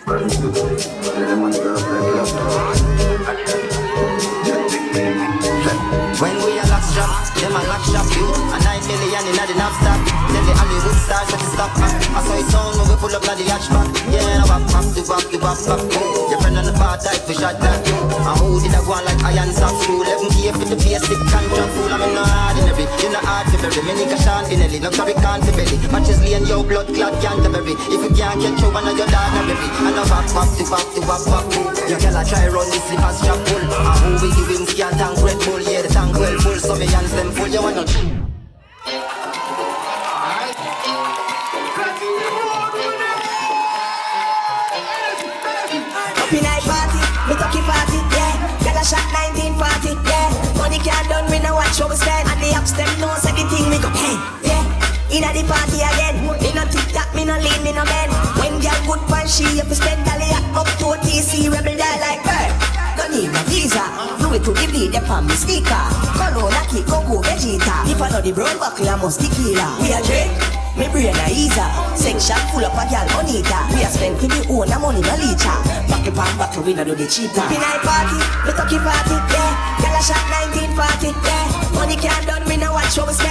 When we are lock strap, them a lock shop you. A 9 million in the knapsack. Tell the Hollywood stars that to stop us. I saw it sound when we pull up like the hatchback. Yeah, now wap. Your friend on the bar type for shot that. And who did I go on like iron soft screw? 11K for the basic contract fool. I'm in no ordinary. You know hard to bury. Me nigga Sean Finelli. No sorry can't be belly. Matches laying your blood clot can't bury. If you can't get through one of your dad na bury. And now wap. Your girl a try run the slippers strap full. And who we give him can't tank Red Bull. Yeah, the tank well full. So me hands them full. You wanna Pinay party, me talkie party, yeah. Got a shot 1940, yeah. Money can't done, we no watch what we spend. And the ups them know say the thing me go pay, yeah. Inna the party again, me no tic-tac, me no lean, me no bend. When girl good pan, she have to spend dolly up to a TC, rebel die like bird. Don't need no visa, do it to the beat, the palm me sneaker. Corona kick, go Vegeta. If I know the brown buckle, I must tequila. We a drink. Me brain a easer, section full up a gal bonita. We a spend for me own a money no leecher. Buckle pan buckle we no do the cheaper. Pinay party, me talkie party, yeah. Gal a shot 1940, yeah. Money can't done, we no watch what we spend.